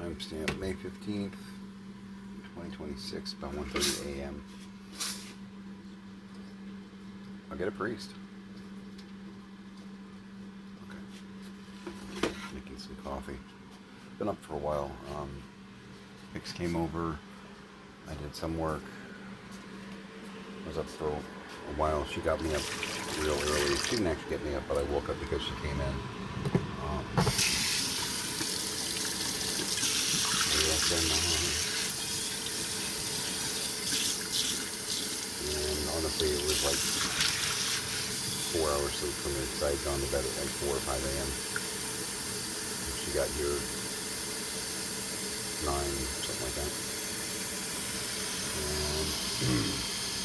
Timestamp May 15th, 2026, about 1:30 a.m. I'll get a priest. Okay. Making some coffee. Been up for a while. Hicks came over. I did some work. I was up for a while. She got me up real early. She didn't actually get me up, but I woke up because she came in. And honestly, it was like 4 hours sleep for me because I had gone to bed at like 4 or 5 a.m. She got here 9, something like that. And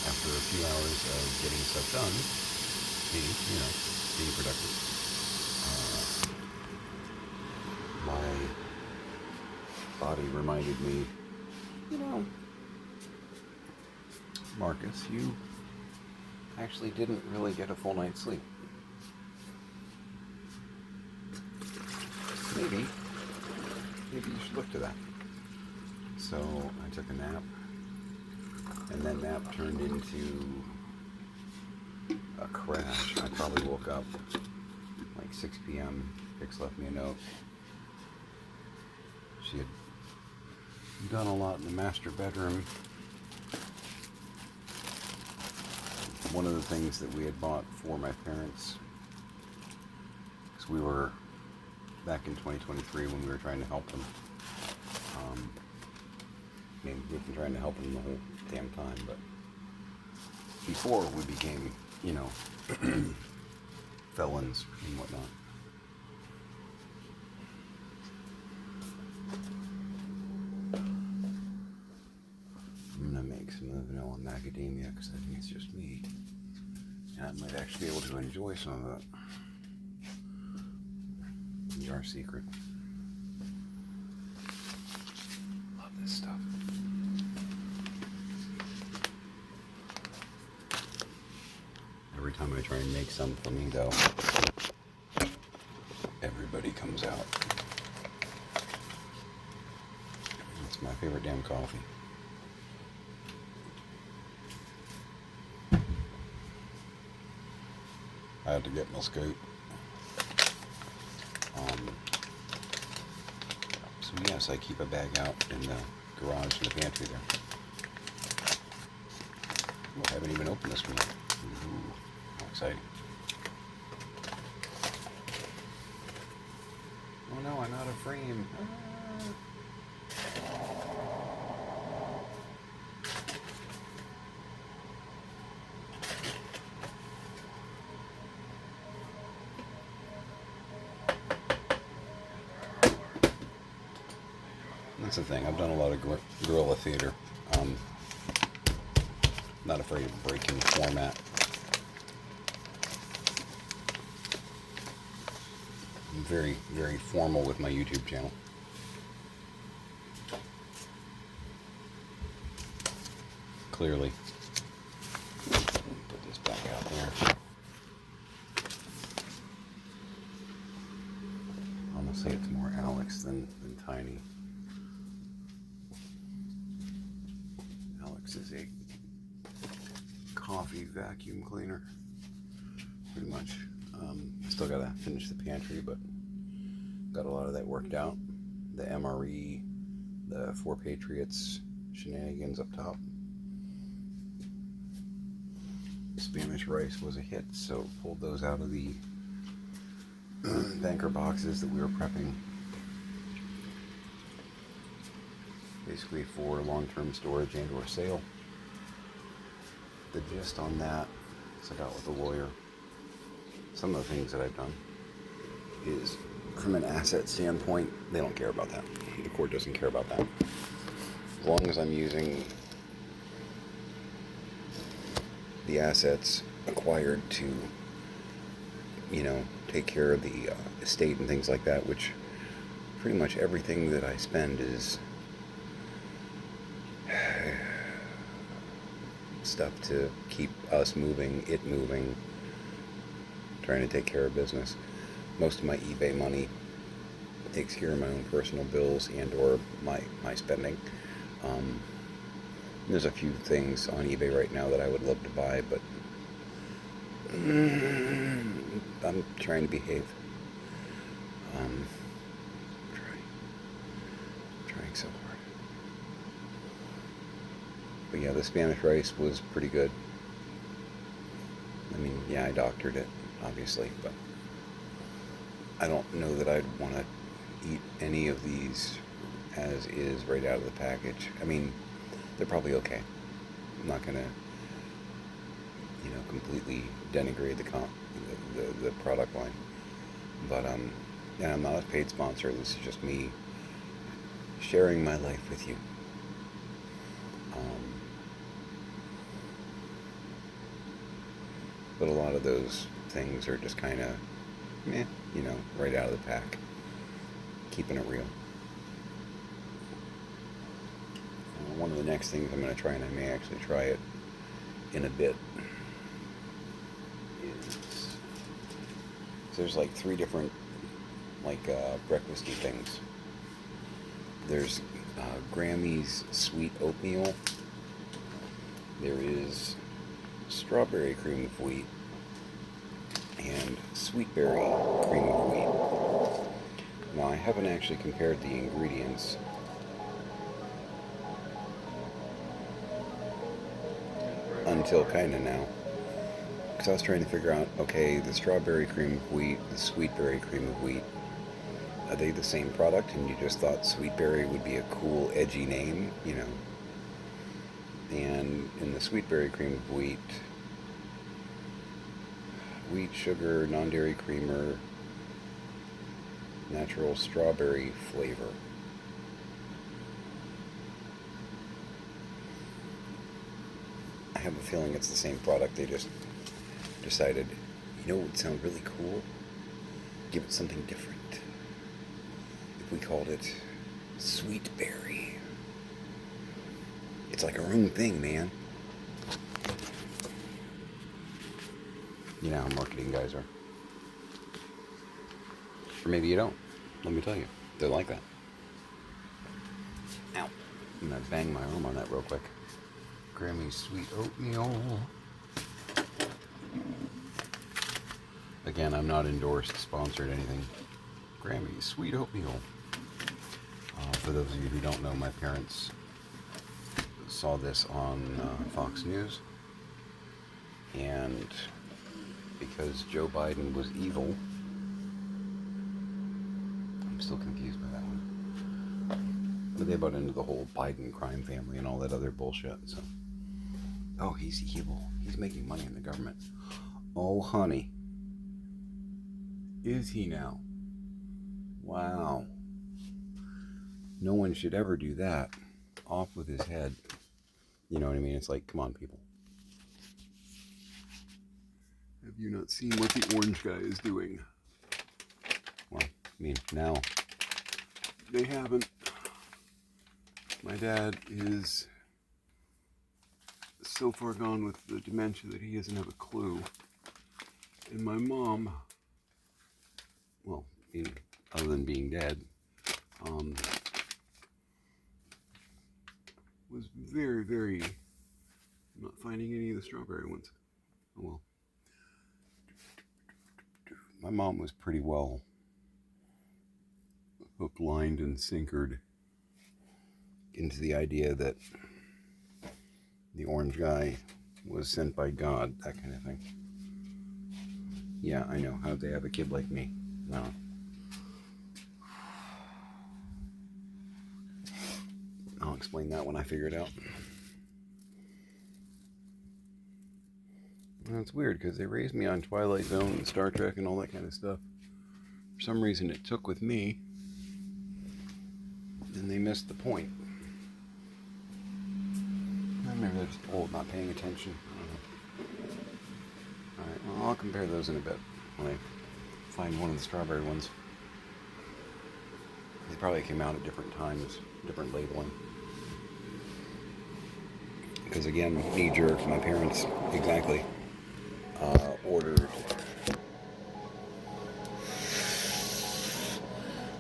after a few hours of getting stuff done, being productive, my body reminded me, Marcus, you actually didn't really get a full night's sleep. Maybe you should look to that. So I took a nap, and that nap turned into a crash. I probably woke up like 6 p.m. Hicks left me a note. She had done a lot in the master bedroom. One of the things that we had bought for my parents, because we were back in 2023 when we were trying to help them. We've been trying to help them the whole damn time, but before we became, felons and whatnot. I'm gonna make some of the vanilla macadamia because I think it's just me, and I might actually be able to enjoy some of it. It's our secret. Love this stuff. Every time I try and make some for me, though, everybody comes out. It's my favorite damn coffee. I had to get my scoop. So yes, I keep a bag out in the garage in the pantry there. Well, I haven't even opened this one yet. Ooh, how exciting. Oh no, I'm out of frame. That's the thing. I've done a lot of guerrilla theater. Not afraid of breaking format. I'm very, very formal with my YouTube channel. Clearly. Put this back out there. Honestly, it's more Alex than Tiny. Alex is a coffee vacuum cleaner, pretty much. Still gotta finish the pantry, but got a lot of that worked out. The MRE, the 4 Patriots shenanigans up top. Spanish rice was a hit, so pulled those out of the banker boxes that we were prepping, basically for long-term storage and or sale. The gist on that, as I got with the lawyer, some of the things that I've done is, from an asset standpoint, they don't care about that. The court doesn't care about that. As long as I'm using the assets acquired to, take care of the estate and things like that, which pretty much everything that I spend is stuff to keep us moving, it moving, trying to take care of business. Most of my eBay money takes care of my own personal bills and or my spending. Um, there's a few things on eBay right now that I would love to buy, but I'm trying to behave. Um, trying so hard. But yeah, the Spanish rice was pretty good. I mean, yeah, I doctored it, obviously, but I don't know that I'd want to eat any of these as is right out of the package. I mean, they're probably okay. I'm not gonna, completely denigrate the product line. But yeah, I'm not a paid sponsor. This is just me sharing my life with you. But a lot of those things are just kind of, meh, right out of the pack. Keeping it real. One of the next things I'm going to try, and I may actually try it in a bit, is there's like 3 different breakfasty things. There's Grammy's sweet oatmeal. There is strawberry cream of wheat and sweetberry cream of wheat. Now, I haven't actually compared the ingredients. Until kind of now. Because I was trying to figure out, okay, the strawberry cream of wheat, the sweetberry cream of wheat, are they the same product? And you just thought sweetberry would be a cool, edgy name, And in the sweetberry cream of wheat, sugar, non-dairy creamer, natural strawberry flavor. I have a feeling it's the same product. They just decided, what would sound really cool? Give it something different. If we called it Sweetberry. It's like our own thing, man. You know how marketing guys are. Or maybe you don't. Let me tell you. They're like that. Ow. I'm going to bang my arm on that real quick. Grammy's sweet oatmeal. Again, I'm not endorsed, sponsored, anything. Grammy's sweet oatmeal. For those of you who don't know, my parents saw this on Fox News. And because Joe Biden was evil, I'm still confused by that one. But they bought into the whole Biden crime family and all that other bullshit. So, oh, he's evil. He's making money in the government. Oh, honey. Is he now? Wow. No one should ever do that. Off with his head. You know what I mean? It's like, come on, people. Have you not seen what the orange guy is doing? Well, I mean, now they haven't. My dad is so far gone with the dementia that he doesn't have a clue. And my mom, well, other than being dead, was very, very not finding any of the strawberry ones. Oh well. My mom was pretty well hook, lined, and sinkered into the idea that the orange guy was sent by God, that kind of thing. Yeah, I know. How'd they have a kid like me? No. I'll explain that when I figure it out. And it's weird because they raised me on Twilight Zone and Star Trek and all that kind of stuff. For some reason it took with me, and they missed the point. Maybe they're just old, not paying attention. I don't know. Alright, well, I'll compare those in a bit when I find one of the strawberry ones. They probably came out at different times, different labeling. Because again, knee jerk, my parents exactly ordered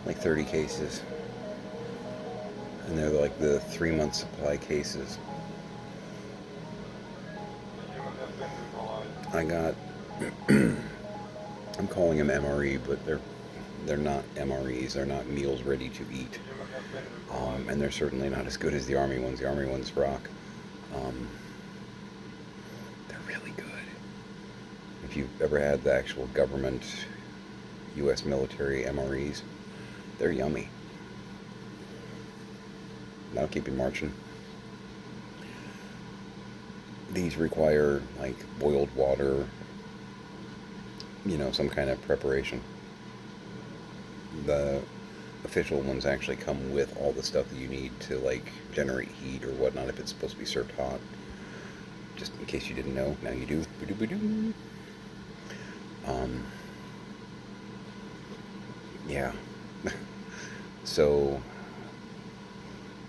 like 30 cases. And they're like the 3-month supply cases. I got, I'm calling them MRE, but they're not MREs. They're not meals ready to eat. And they're certainly not as good as the Army ones. The Army ones rock. Um, they're really good. If you've ever had the actual government U.S. military MREs, they're yummy. That'll keep you marching. These require like boiled water, some kind of preparation. The official ones actually come with all the stuff that you need to like generate heat or whatnot if it's supposed to be served hot. Just in case you didn't know, now you do. Yeah. So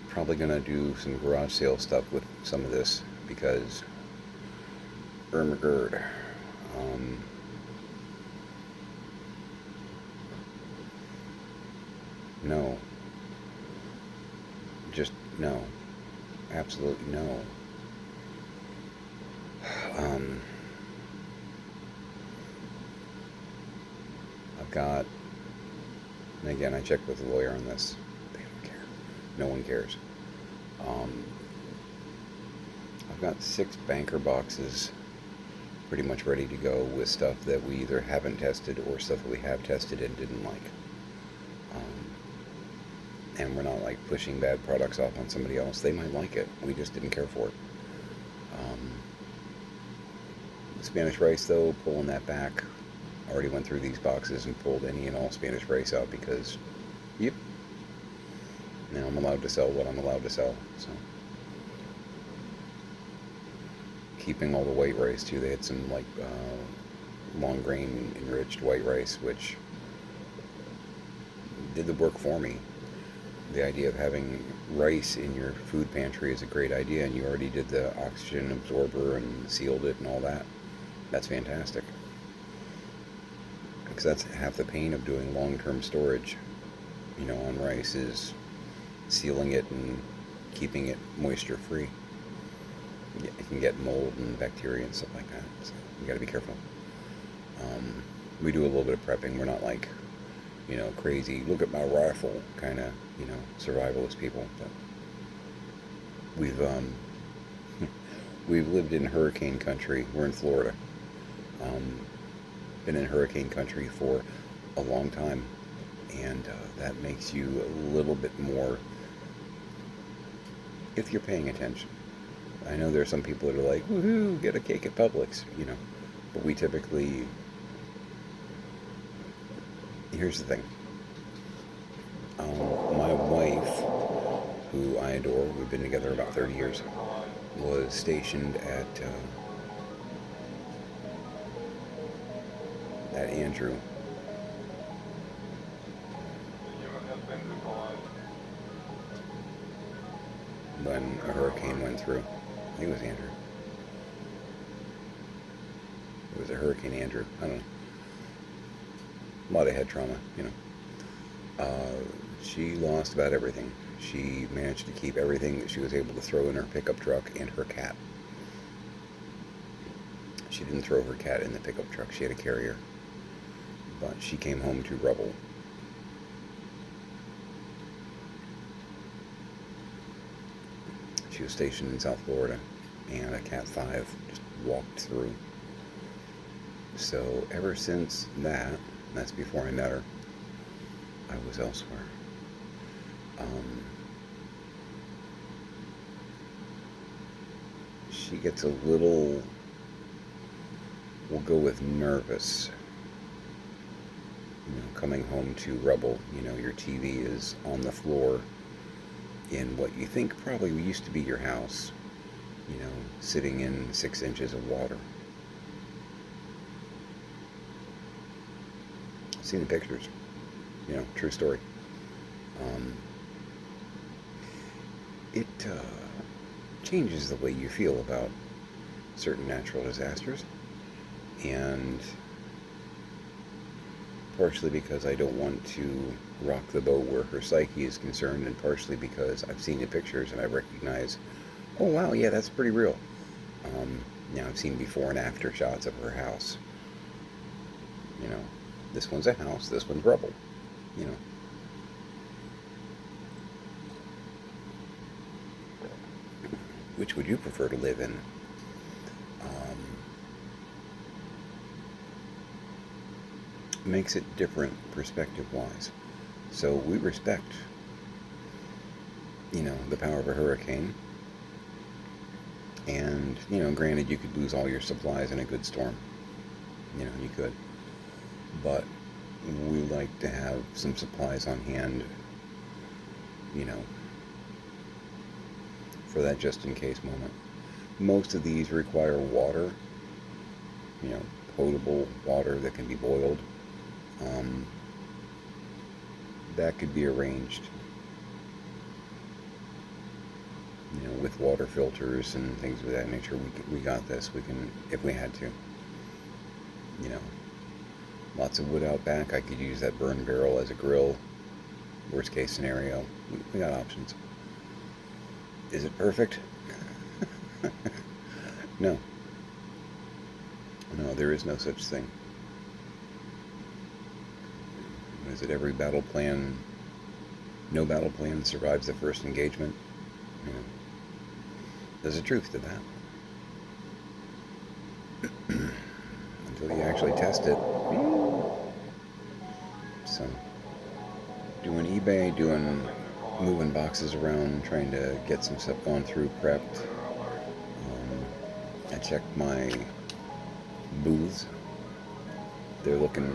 probably gonna do some garage sale stuff with some of this because Ermagerd. No. Just no. Absolutely no. I've got, and again, I checked with the lawyer on this. They don't care. No one cares. I've got 6 banker boxes pretty much ready to go with stuff that we either haven't tested or stuff that we have tested and didn't like. And we're not like pushing bad products off on somebody else. They might like it. We just didn't care for it. Spanish rice, though, pulling that back. Already went through these boxes and pulled any and all Spanish rice out because, yep. Now I'm allowed to sell what I'm allowed to sell. So keeping all the white rice too. They had some like long grain enriched white rice, which did the work for me. The idea of having rice in your food pantry is a great idea, and you already did the oxygen absorber and sealed it and all that. That's fantastic. Because that's half the pain of doing long-term storage, on rice is sealing it and keeping it moisture free. It can get mold and bacteria and stuff like that, so you gotta be careful. We do a little bit of prepping. We're not like, crazy, look at my rifle kind of, survivalist people, but we've lived in hurricane country. We're in Florida. Been in hurricane country for a long time, and that makes you a little bit more, if you're paying attention. I know there's some people that are like, woohoo, get a cake at Publix, but we typically, here's the thing. My wife, who I adore, we've been together about 30 years, was stationed at Andrew. When a hurricane went through. I think it was Andrew. It was a Hurricane Andrew. I don't know. A lot of head trauma, She lost about everything. She managed to keep everything that she was able to throw in her pickup truck and her cat. She didn't throw her cat in the pickup truck. She had a carrier. But she came home to rubble. She was stationed in South Florida, and a Cat 5 just walked through. So ever since that's before I met her, I was elsewhere. She gets a little, we'll go with nervous, coming home to rubble. Your TV is on the floor in what you think probably used to be your house, sitting in 6 inches of water. I've seen the pictures, true story. It changes the way you feel about certain natural disasters, and partially because I don't want to rock the boat where her psyche is concerned, and partially because I've seen the pictures and I recognize, oh wow, yeah, that's pretty real. Now I've seen before and after shots of her house. You know, this one's a house, this one's rubble. You know. Which would you prefer to live in? Makes it different perspective-wise. So we respect, the power of a hurricane. And, granted, you could lose all your supplies in a good storm. You could. But we like to have some supplies on hand, for that just-in-case moment. Most of these require water, potable water that can be boiled. That could be arranged, with water filters and things of that nature. We got this. We can, if we had to. Lots of wood out back. I could use that burn barrel as a grill. Worst case scenario, we got options. Is it perfect? No. No, there is no such thing. Is it every battle plan? No battle plan survives the first engagement? There's a truth to that. Until you actually test it. So, doing eBay, moving boxes around, trying to get some stuff gone through, prepped. I checked my booths. They're looking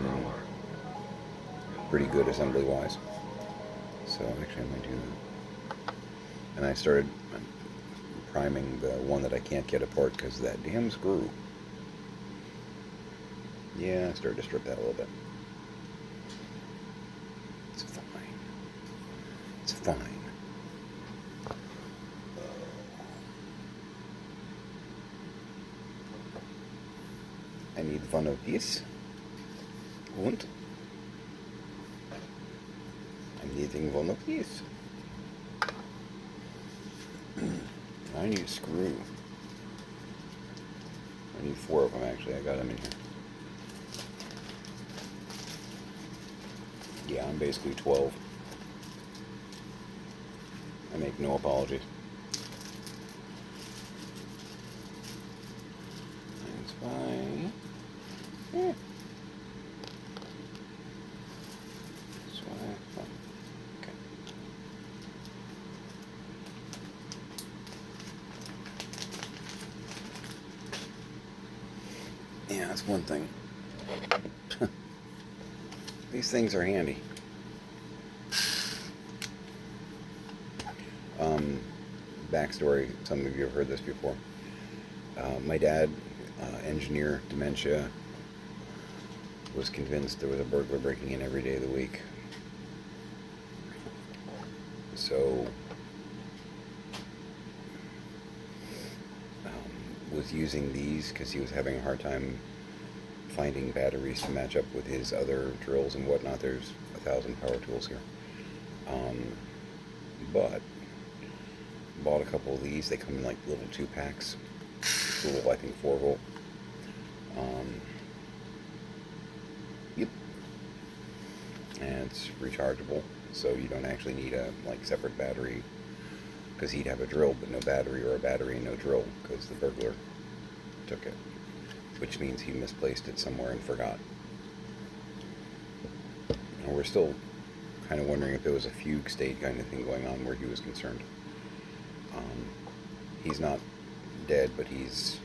pretty good assembly-wise. So actually I'm going to do that. And I started priming the one that I can't get apart because of that damn screw. Yeah, I started to strip that a little bit. It's fine. It's fine. I need one of these. Und? I'm needing one of these. I need a screw. I need 4 of them actually. I got them in here. Yeah, I'm basically 12. I make no apologies. It's fine. Yeah. It's fine. Okay. Yeah, that's one thing. These things are handy. Backstory, some of you have heard this before. My dad, engineer, dementia, was convinced there was a burglar breaking in every day of the week. So, was using these because he was having a hard time finding batteries to match up with his other drills and whatnot. There's 1,000 power tools here. But bought a couple of these. They come in like little 2-packs. Little, I think, 4-volt. Yep. And it's rechargeable, so you don't actually need a separate battery, because he'd have a drill but no battery, or a battery and no drill because the burglar took it, which means he misplaced it somewhere and forgot. And we're still kind of wondering if there was a fugue state kind of thing going on where he was concerned. He's not dead, but he's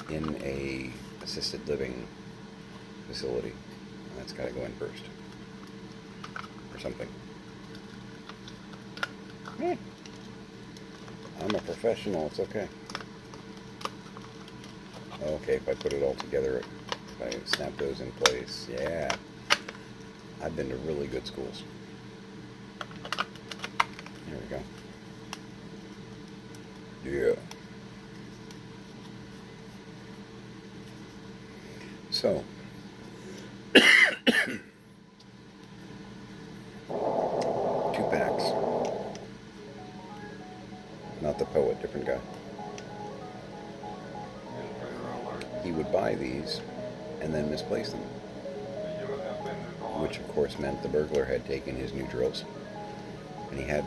in a assisted living facility. That's got to go in first, or something. I'm a professional. It's okay. Okay, if I put it all together, if I snap those in place, yeah. I've been to really good schools. There we go. Yeah. So, 2 packs. Not the poet, different guy. He would buy these and then misplace them, which of course meant the burglar had taken his new drills. And he had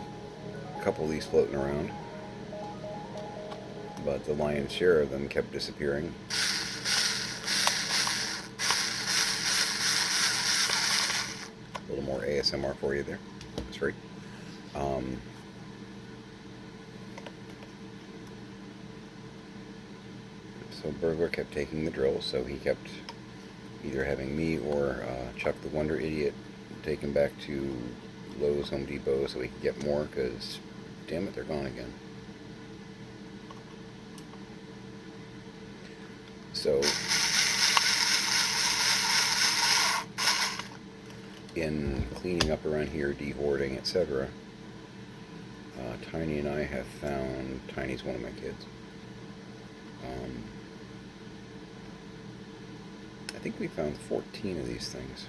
a couple of these floating around, but the lion's share of them kept disappearing. A little more ASMR for you there. That's right. So burglar kept taking the drills, so he kept either having me or Chuck the Wonder Idiot take him back to Lowe's, Home Depot, so he could get more, because damn it, they're gone again. So in cleaning up around here, dehoarding, etc., Tiny and I have found, Tiny's one of my kids, I think we found 14 of these things.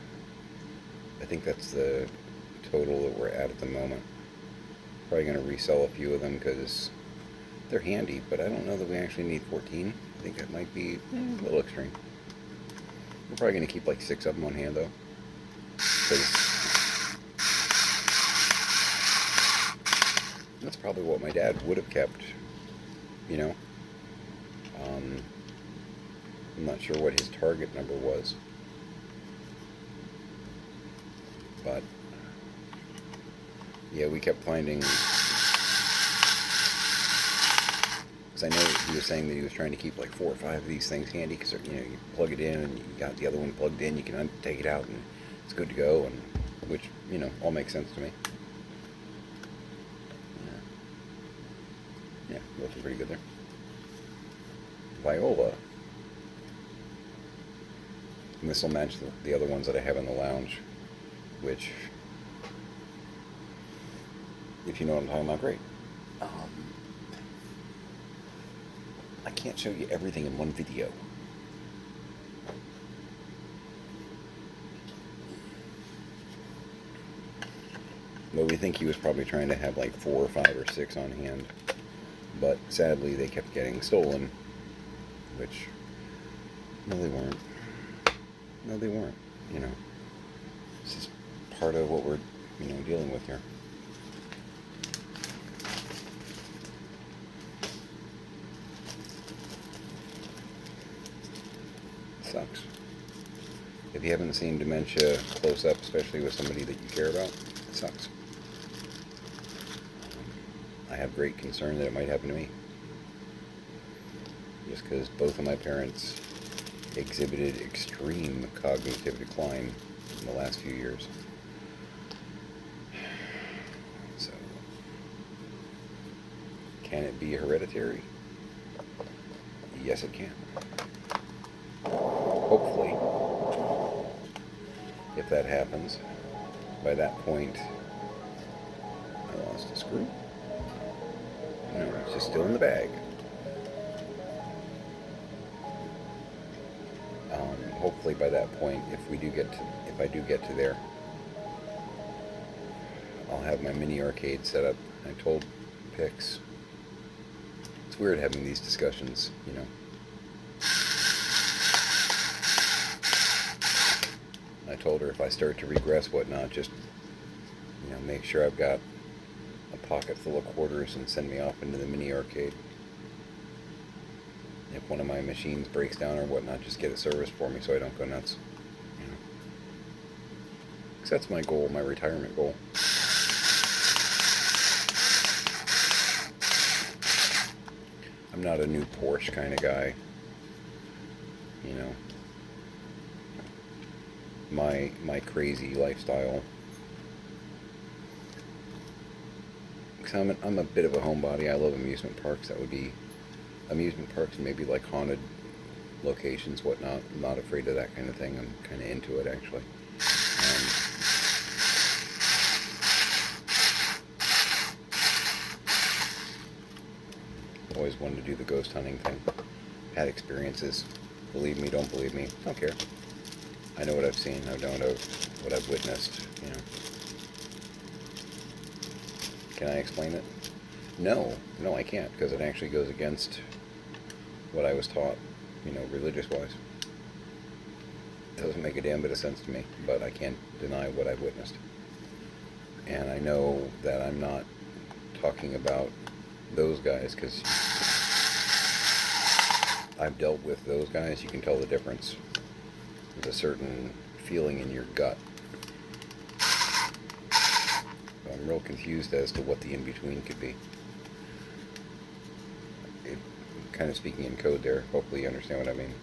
I think that's the total that we're at the moment. Probably going to resell a few of them because they're handy, but I don't know that we actually need 14. I think that might be a little extreme. We're probably going to keep like 6 of them on hand though. That's probably what my dad would have kept, you know. I'm not sure what his target number was, but yeah, we kept finding, because I know he was saying that he was trying to keep like 4 or 5 of these things handy, because you know, you plug it in and you got the other one plugged in, you can take it out and it's good to go, and which, you know, all makes sense to me. Yeah, looking pretty good there. Viola. And this will match the other ones that I have in the lounge, which, if you know what I'm talking about, great. I can't show you everything in one video. But we think he was probably trying to have like 4 or 5 or 6 on hand. But sadly, they kept getting stolen, which, no, they weren't. No, they weren't, you know. This is part of what we're, you know, dealing with here. Sucks. If you haven't seen dementia close up, especially with somebody that you care about, it sucks. I have great concern that it might happen to me. Just because both of my parents exhibited extreme cognitive decline in the last few years. So, can it be hereditary? Yes, it can. Hopefully, if that happens, by that point, I lost a screw. No, it's just still in the bag. Hopefully by that point, if I do get to there, I'll have my mini arcade set up. I told Pix, it's weird having these discussions, you know. I told her if I start to regress, whatnot, just, you know, make sure I've got a pocket full of quarters and send me off into the mini arcade. If one of my machines breaks down or whatnot, just get it serviced for me so I don't go nuts. You know? 'Cause that's my goal, my retirement goal. I'm not a new Porsche kind of guy. You know. My crazy lifestyle. 'Cause I'm a bit of a homebody. I love amusement parks. That would be amusement parks and maybe like haunted locations, whatnot. I'm not afraid of that kind of thing. I'm kind of into it, actually. Always wanted to do the ghost hunting thing. Had experiences. Believe me, don't believe me. Don't care. I know what I've seen. I know what I've witnessed. You know. Can I explain it? No, I can't, because it actually goes against what I was taught, religious-wise. It doesn't make a damn bit of sense to me, but I can't deny what I've witnessed. And I know that I'm not talking about those guys, because I've dealt with those guys. You can tell the difference. There's a certain feeling in your gut. So I'm real confused as to what the in-between could be. Kind of speaking in code there. Hopefully you understand what I mean.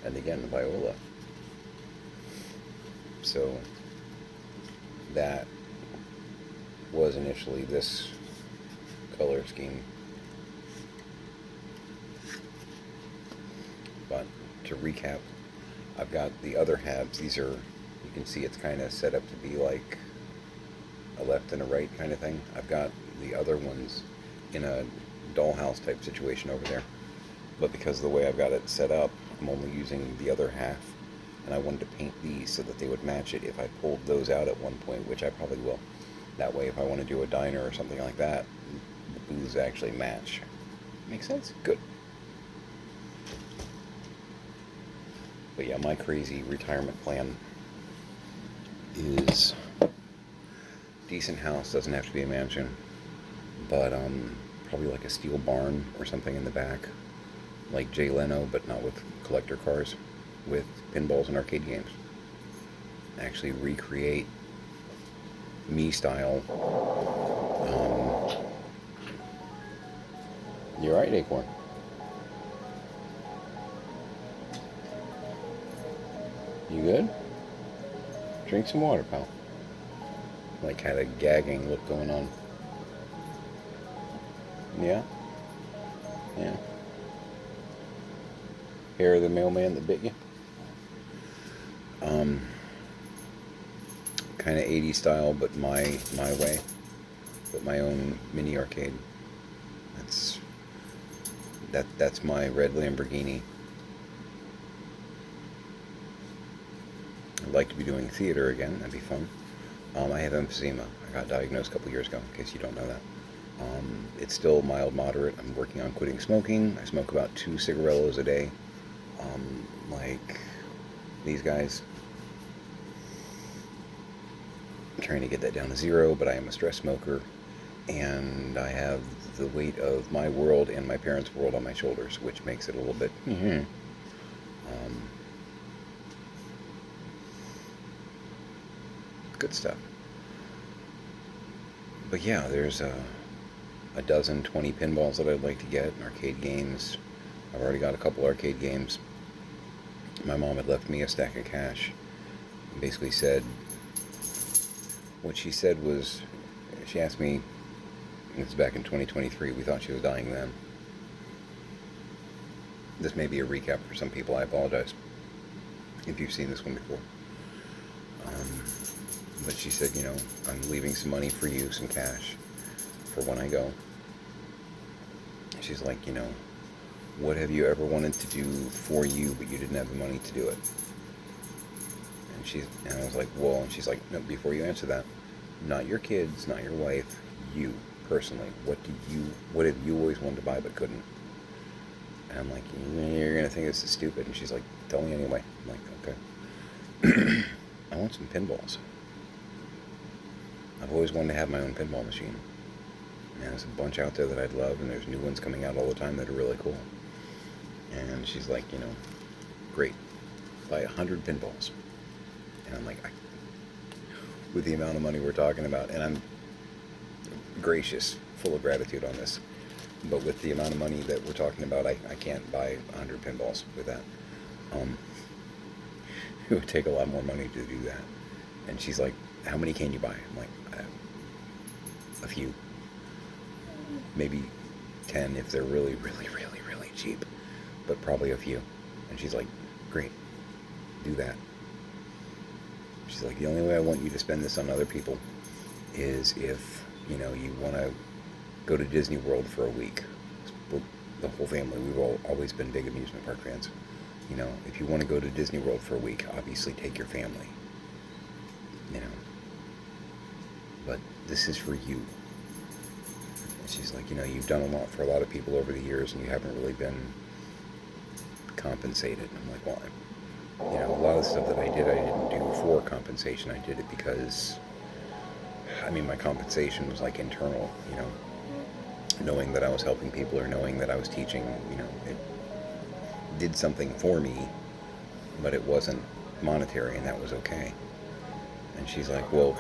And again, Viola. So that was initially this color scheme. But to recap, I've got the other halves. These are, you can see it's kind of set up to be like a left and a right kind of thing. I've got the other ones in a dollhouse type situation over there. But because of the way I've got it set up, I'm only using the other half. And I wanted to paint these so that they would match it if I pulled those out at one point, which I probably will. That way, if I want to do a diner or something like that, the booths actually match. Make sense? Good. But yeah, my crazy retirement plan is decent house. Doesn't have to be a mansion, but probably like a steel barn or something in the back, like Jay Leno, but not with collector cars, with pinballs and arcade games. Actually recreate me style. You're right, Acorn. You good? Drink some water, pal. Like, had a gagging look going on. Yeah? Yeah. Hair of the mailman that bit you? Kind of 80s style, but my way. But my own mini arcade. That's my red Lamborghini. I'd like to be doing theater again. That'd be fun. I have emphysema. I got diagnosed a couple years ago, in case you don't know that. It's still mild, moderate. I'm working on quitting smoking. I smoke about 2 cigarillos a day. Like these guys. I'm trying to get that down to 0, but I am a stress smoker. And I have the weight of my world and my parents' world on my shoulders, which makes it a little bit... good stuff. But yeah, there's a dozen, 20 pinballs that I'd like to get, arcade games. I've already got a couple arcade games. My mom had left me a stack of cash. Basically said, what she said was, she asked me, this is back in 2023, we thought she was dying then. This may be a recap for some people, I apologize if you've seen this one before. But she said, I'm leaving some money for you, some cash, for when I go. She's like, what have you ever wanted to do for you, but you didn't have the money to do it? And I was like, well, and she's like, no, before you answer that, not your kids, not your wife, you, personally. What have you always wanted to buy but couldn't? And I'm like, you're going to think this is stupid. And she's like, tell me anyway. I'm like, okay. I want some pinballs. I've always wanted to have my own pinball machine. And there's a bunch out there that I'd love, and there's new ones coming out all the time that are really cool. And she's like, great, buy 100 pinballs. And I'm like, with the amount of money we're talking about, and I'm gracious, full of gratitude on this, but with the amount of money that we're talking about, I can't buy 100 pinballs with that. It would take a lot more money to do that. And she's like, how many can you buy? I'm like, a few. Maybe 10 if they're really, really, really, really cheap. But probably a few. And she's like, great, do that. She's like, the only way I want you to spend this on other people is if, you want to go to Disney World for a week. We'll the whole family, we've always been big amusement park fans. You know, if you want to go to Disney World for a week, obviously take your family. You know, but this is for you. And she's like, you know, you've done a lot for a lot of people over the years, and you haven't really been compensated. And I'm like, well, you know, a lot of the stuff that I didn't do for compensation. I did it because, I mean, my compensation was like internal, you know, knowing that I was helping people or knowing that I was teaching, you know, it did something for me, but it wasn't monetary, and that was okay. And she's like, well,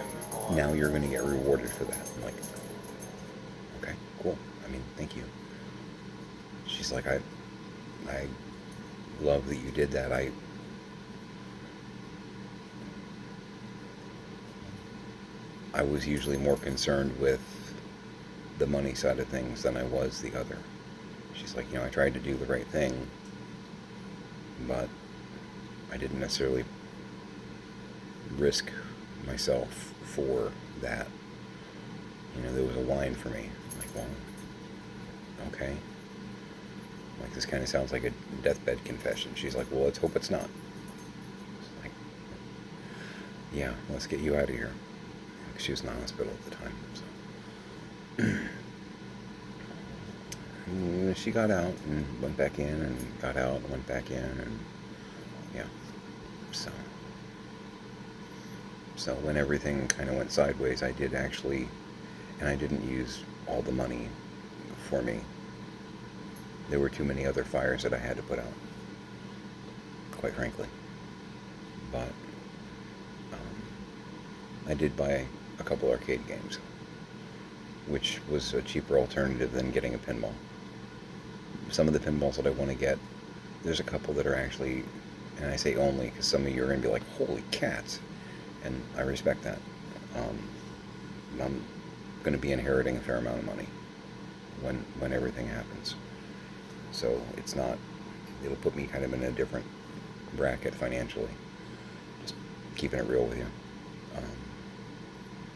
now you're going to get rewarded for that. I'm like, okay, cool. I mean, thank you. She's like, I love that you did that. I was usually more concerned with the money side of things than I was the other. She's like, you know, I tried to do the right thing, but I didn't necessarily risk myself for that. You know, there was a line for me. I'm like, well, okay. Like, this kind of sounds like a deathbed confession. She's like, well, let's hope it's not. It's like, yeah, let's get you out of here. She was in the hospital at the time, so. And she got out and went back in and got out and went back in, and yeah, so when everything kind of went sideways, I did actually, and I didn't use all the money for me. There were too many other fires that I had to put out, quite frankly. But I did buy a couple arcade games, which was a cheaper alternative than getting a pinball. Some of the pinballs that I want to get, there's a couple that are actually, and I say only because some of you are going to be like, holy cats, and I respect that. I'm going to be inheriting a fair amount of money when everything happens. So it's not, it'll put me kind of in a different bracket financially. Just keeping it real with you.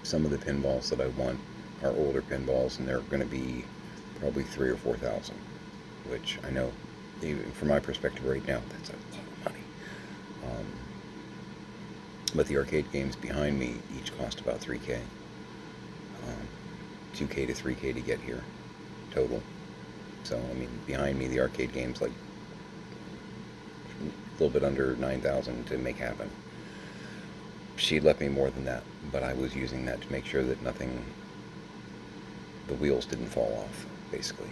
Some of the pinballs that I want are older pinballs, and they're going to be probably $3,000 or $4,000, which I know, even from my perspective right now, that's a lot of money. But the arcade games behind me each cost about $3,000, $2,000 to $3,000 to get here, total. So I mean, behind me, the arcade games like a little bit under $9,000 to make happen. She left me more than that, but I was using that to make sure that nothing, the wheels didn't fall off, basically,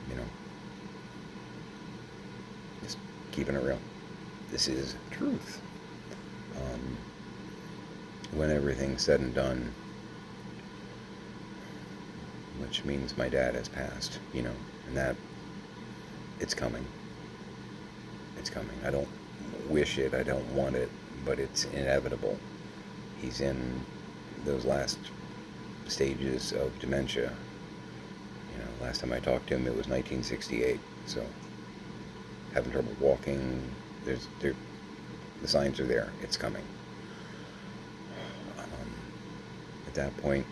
you know. Just keeping it real. This is truth. When everything's said and done, which means my dad has passed, you know, and that, it's coming. It's coming. I don't wish it, I don't want it, but it's inevitable. He's in those last stages of dementia. You know, last time I talked to him, it was 1968. So, having trouble walking. The signs are there. It's coming. At that point,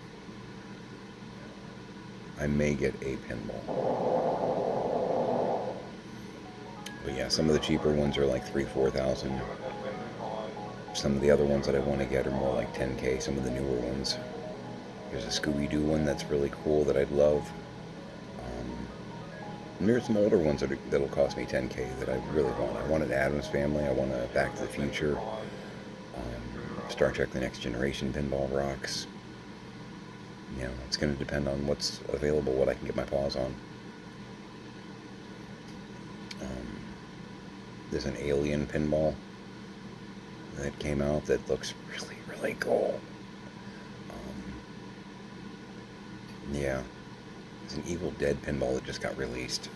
I may get a pinball. But yeah, some of the cheaper ones are like $3,000-$4,000. Some of the other ones that I want to get are more like $10,000, some of the newer ones. There's a Scooby-Doo one that's really cool that I'd love. And there's some older ones that'll cost me $10,000 that I really want. I want an Addams Family, I want a Back to the Future, Star Trek The Next Generation pinball rocks. You know, it's going to depend on what's available, what I can get my paws on. There's an Alien pinball that came out that looks really, really cool. Yeah. There's an Evil Dead pinball that just got released.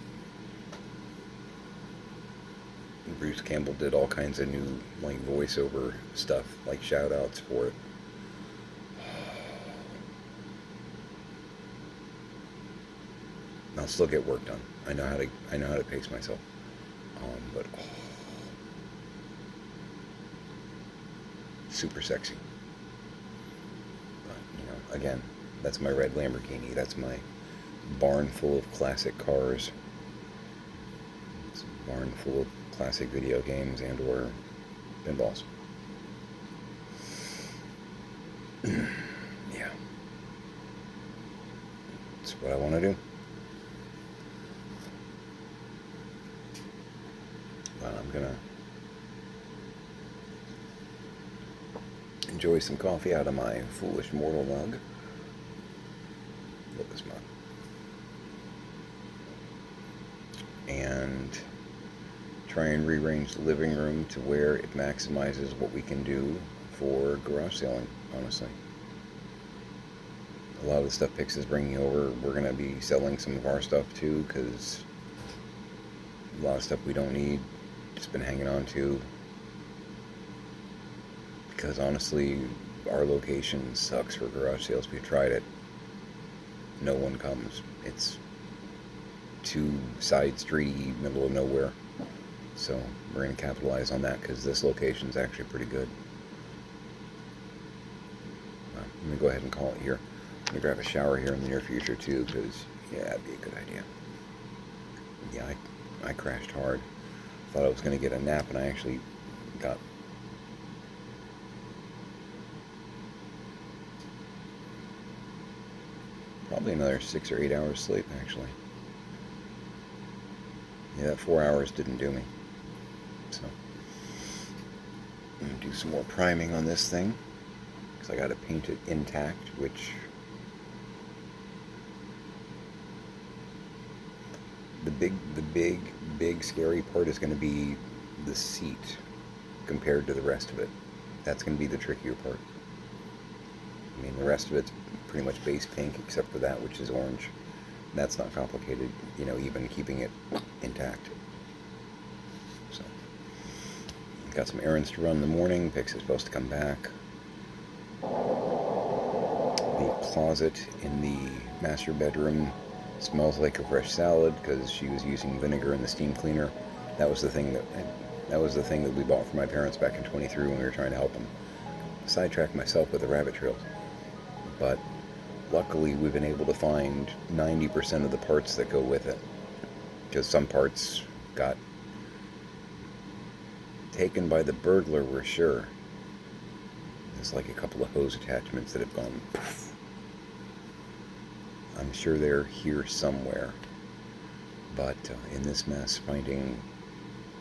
Bruce Campbell did all kinds of new, like, voiceover stuff, like shout-outs for it. I'll still get work done. I know how to pace myself. But super sexy. But, you know, again, that's my red Lamborghini. That's my barn full of classic cars. Barn full of classic video games and or pinballs. Yeah. That's what I want to do. But I'm going to enjoy some coffee out of my foolish mortal mug. Look mug. And try and rearrange the living room to where it maximizes what we can do for garage selling, honestly. A lot of the stuff Pix is bringing over, we're going to be selling some of our stuff too, because a lot of stuff we don't need, just been hanging on to. Because honestly, our location sucks for garage sales. We've tried it. No one comes. It's too side streety, middle of nowhere. So we're going to capitalize on that because this location is actually pretty good. Well, let me go ahead and call it here. I'm going to grab a shower here in the near future too because, yeah, that'd be a good idea. Yeah, I crashed hard. Thought I was going to get a nap and I actually got probably another 6 or 8 hours sleep actually. Yeah, that 4 hours didn't do me. So, I'm going to do some more priming on this thing. Because I got to paint it intact, which... The big scary part is going to be the seat compared to the rest of it. That's going to be the trickier part. I mean, the rest of it's pretty much base pink except for that, which is orange. That's not complicated, you know, even keeping it intact. So, got some errands to run in the morning. Pix is supposed to come back. The closet in the master bedroom smells like a fresh salad because she was using vinegar in the steam cleaner. That was the thing that we bought for my parents back in 23 when we were trying to help them. Sidetracked myself with the rabbit trails, but luckily we've been able to find 90% of the parts that go with it, because some parts got taken by the burglar, we're sure. There's like a couple of hose attachments that have gone poof. I'm sure they're here somewhere, but in this mess, finding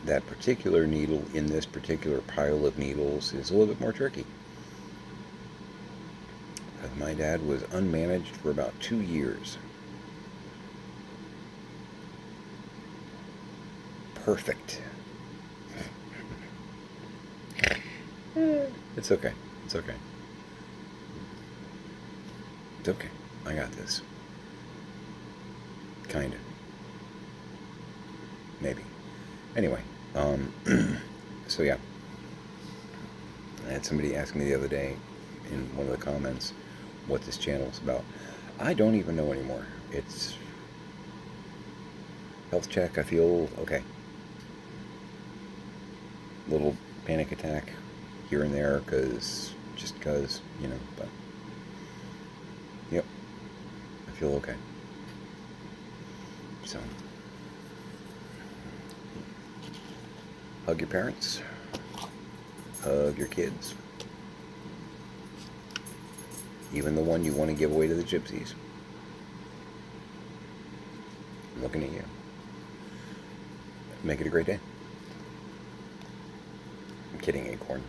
that particular needle in this particular pile of needles is a little bit more tricky. My dad was unmanaged for about 2 years. Perfect. It's okay. It's okay. It's okay. I got this. Kinda. Maybe. Anyway, so yeah. I had somebody ask me the other day in one of the comments what this channel is about. I don't even know anymore. It's health check. I feel okay. Little panic attack here and there just because, you know, but yep, I feel okay. So, hug your parents, hug your kids, even the one you want to give away to the gypsies. I'm looking at you. Make it a great day. I'm kidding, Acorn.